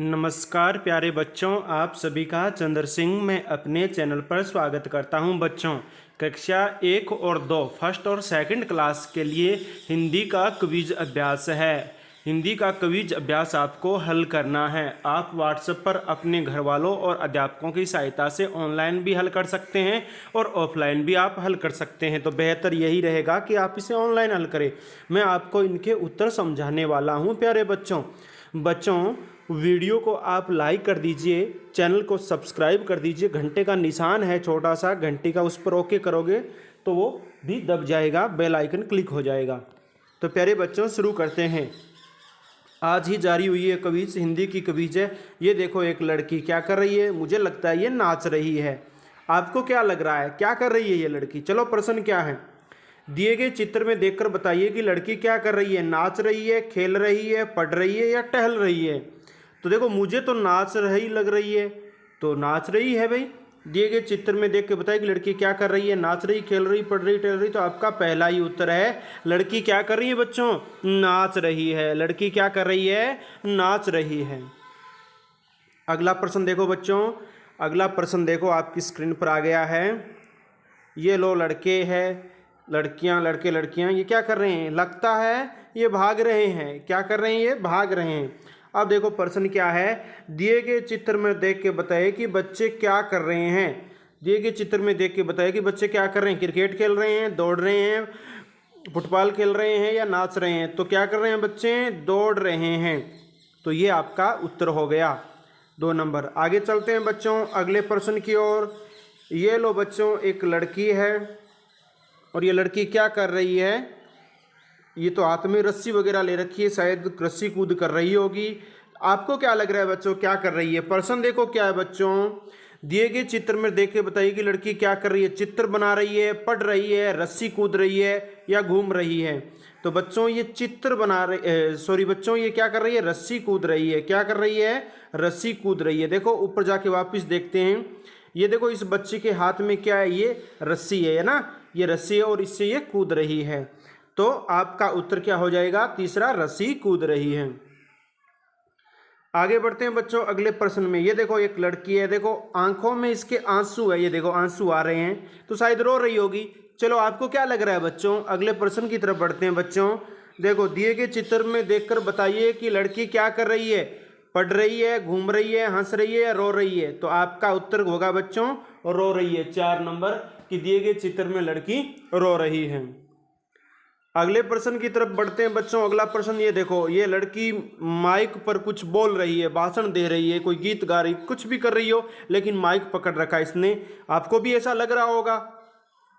नमस्कार प्यारे बच्चों, आप सभी का चंद्र सिंह मैं अपने चैनल पर स्वागत करता हूं। बच्चों, कक्षा 1 और 2 फर्स्ट और सेकंड क्लास के लिए हिंदी का क्विज अभ्यास है। हिंदी का क्विज अभ्यास आपको हल करना है। आप व्हाट्सएप पर अपने घर वालों और अध्यापकों की सहायता से ऑनलाइन भी हल कर सकते हैं और ऑफलाइन भी आप हल कर सकते हैं। तो बेहतर यही रहेगा कि आप इसे ऑनलाइन हल करें। मैं आपको इनके उत्तर समझाने वाला हूँ। प्यारे बच्चों वीडियो को आप लाइक कर दीजिए, चैनल को सब्सक्राइब कर दीजिए। घंटे का निशान है छोटा सा घंटी का, उस पर ओके करोगे तो वो भी दब जाएगा, बेल आइकन क्लिक हो जाएगा। तो प्यारे बच्चों, शुरू करते हैं। आज ही जारी हुई है क्विज, हिंदी की क्विज है। ये देखो, एक लड़की क्या कर रही है? मुझे लगता है ये नाच रही है। आपको क्या लग रहा है, क्या कर रही है ये लड़की? चलो, प्रश्न क्या है? दिए गए चित्र में देखकर बताइए कि लड़की क्या कर रही है। नाच रही है, खेल रही है, पढ़ रही है या टहल रही है? तो देखो, मुझे तो नाच रही लग रही है, तो नाच रही है भाई। दिए गए चित्र में देख के बताइए कि लड़की क्या कर रही है। नाच रही, खेल रही, पढ़ रही, टहल रही। तो आपका पहला ही उत्तर है, लड़की क्या कर रही है बच्चों? नाच रही है। लड़की क्या कर रही है? नाच रही है। अगला प्रश्न देखो बच्चों, अगला प्रश्न देखो, आपकी स्क्रीन पर आ गया है। ये लो, लड़के हैं, लड़कियां, लड़के, लड़कियां, ये क्या कर रहे हैं? लगता है ये भाग रहे हैं। क्या कर रहे हैं? ये भाग रहे हैं। अब देखो, प्रश्न क्या है? दिए गए चित्र में देख के बताइए कि बच्चे क्या कर रहे हैं। दिए गए चित्र में देख के बताइए कि बच्चे क्या कर रहे हैं। क्रिकेट खेल रहे हैं, दौड़ रहे हैं, फुटबॉल खेल रहे हैं या नाच रहे हैं? तो क्या कर रहे हैं बच्चे? दौड़ रहे हैं। तो ये आपका उत्तर हो गया, 2 नंबर। आगे चलते हैं बच्चों अगले प्रश्न की ओर। ये लो बच्चों, एक लड़की है और ये लड़की क्या कर रही है? ये तो हाथ में रस्सी वगैरह ले रखी है, शायद रस्सी कूद कर रही होगी। आपको क्या लग रहा है बच्चों, क्या कर रही है? प्रश्न देखो क्या है बच्चों। दिए गए चित्र में देख के बताइए कि लड़की क्या कर रही है। चित्र बना रही है, पढ़ रही है, रस्सी कूद रही है या घूम रही है? तो बच्चों, ये चित्र बना रही, सॉरी बच्चों, ये क्या कर रही है? रस्सी कूद रही है। क्या कर रही है? रस्सी कूद रही है। देखो, ऊपर जाके वापस देखते हैं। ये देखो, इस बच्ची के हाथ में क्या है? ये रस्सी है ना, ये रस्सी है और इससे ये कूद रही है। तो आपका उत्तर क्या हो जाएगा? तीसरा, रस्सी कूद रही है। आगे बढ़ते हैं बच्चों अगले प्रश्न में। ये देखो, एक लड़की है, देखो आंखों में इसके आंसू है, ये देखो आंसू आ रहे हैं, तो शायद रो रही होगी। चलो, आपको क्या लग रहा है बच्चों? अगले प्रश्न की तरफ बढ़ते हैं बच्चों। देखो, दिए गए चित्र में देखकर बताइए कि लड़की क्या कर रही है। पढ़ रही है, घूम रही है, हंस रही है या रो रही है? तो आपका उत्तर होगा बच्चों, रो रही है। 4 नंबर कि दिए गए चित्र में लड़की रो रही है। अगले प्रश्न की तरफ बढ़ते हैं बच्चों। अगला प्रश्न ये देखो, ये लड़की माइक पर कुछ बोल रही है, भाषण दे रही है, कोई गीत गा रही, कुछ भी कर रही हो, लेकिन माइक पकड़ रखा है इसने। आपको भी ऐसा लग रहा होगा।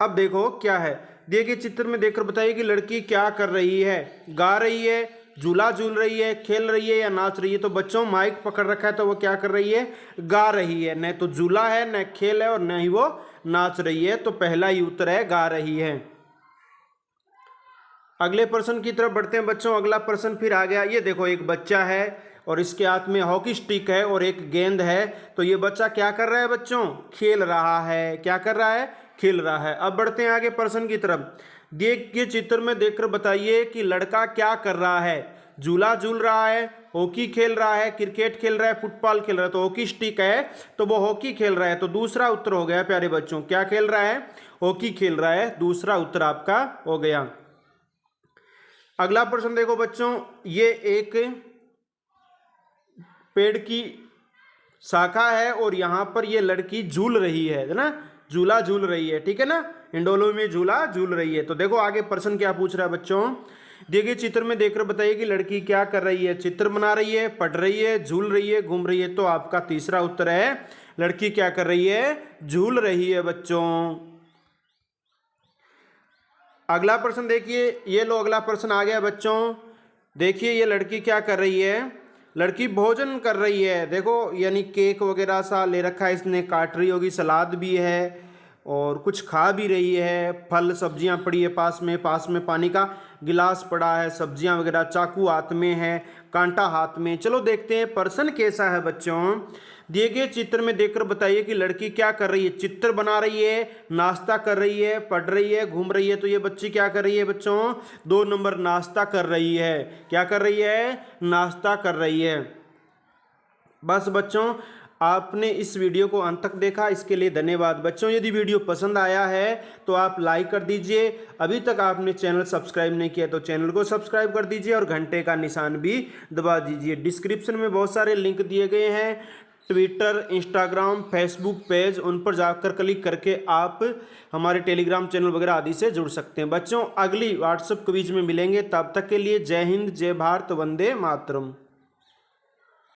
अब देखो क्या है, दिए गए चित्र में देखकर बताइए कि लड़की क्या कर रही है। गा रही है, झूला झूल रही है, खेल रही है या नाच रही है? तो बच्चों, माइक पकड़ रखा है तो वो क्या कर रही है? गा रही है। न तो झूला है, न खेल है और न ही वो नाच रही है। तो पहला ही उत्तर है, गा रही है। अगले प्रश्न की तरफ बढ़ते हैं बच्चों। अगला प्रश्न फिर आ गया। ये देखो, एक बच्चा है और इसके हाथ में हॉकी स्टिक है और एक गेंद है। तो ये बच्चा क्या कर रहा है बच्चों? खेल रहा है। क्या कर रहा है? खेल रहा है। अब बढ़ते हैं आगे प्रश्न की तरफ। ये चित्र में देखकर बताइए कि लड़का क्या कर रहा है। झूला झूल रहा है, हॉकी खेल रहा है, क्रिकेट खेल रहा है, फुटबॉल खेल रहा है। तो हॉकी स्टिक है तो वो हॉकी खेल रहा है। तो दूसरा उत्तर हो गया प्यारे बच्चों। क्या खेल रहा है? हॉकी खेल रहा है। दूसरा उत्तर आपका हो गया। अगला प्रश्न देखो बच्चों, ये एक पेड़ की शाखा है और यहां पर ये लड़की झूल रही है ना, झूला झूल रही है, ठीक है ना, हिंडोलो में झूला झूल रही है। तो देखो आगे प्रश्न क्या पूछ रहा है बच्चों। दिए गए चित्र में देखकर बताइए कि लड़की क्या कर रही है। चित्र बना रही है, पढ़ रही है, झूल रही है, घूम रही है? तो आपका तीसरा उत्तर है, लड़की क्या कर रही है? झूल रही है बच्चों। अगला प्रश्न देखिए, ये लो अगला प्रश्न आ गया बच्चों। देखिए, ये लड़की क्या कर रही है? लड़की भोजन कर रही है। देखो, यानी केक वगैरह सा ले रखा है इसने, काट रही होगी, सलाद भी है और कुछ खा भी रही है। फल सब्जियां पड़ी है पास में पानी का गिलास पड़ा है, सब्जियां वगैरह, चाकू हाथ में है, कांटा हाथ में। चलो देखते हैं प्रश्न कैसा है बच्चों। दिए गए चित्र में देखकर बताइए कि लड़की क्या कर रही है। चित्र बना रही है, नाश्ता कर रही है, पढ़ रही है, घूम रही है? तो ये बच्ची क्या कर रही है बच्चों? 2 नंबर, नाश्ता कर रही है। क्या कर रही है? नाश्ता कर रही है। बस बच्चों, आपने इस वीडियो को अंत तक देखा, इसके लिए धन्यवाद। बच्चों, यदि वीडियो पसंद आया है तो आप लाइक कर दीजिए। अभी तक आपने चैनल सब्सक्राइब नहीं किया तो चैनल को सब्सक्राइब कर दीजिए और घंटे का निशान भी दबा दीजिए। डिस्क्रिप्शन में बहुत सारे लिंक दिए गए हैं, ट्विटर, इंस्टाग्राम, फेसबुक पेज, उन पर जाकर क्लिक करके आप हमारे टेलीग्राम चैनल वगैरह आदि से जुड़ सकते हैं। बच्चों, अगली व्हाट्सएप क्विज में मिलेंगे, तब तक के लिए जय हिंद, जय भारत, वंदे मातरम।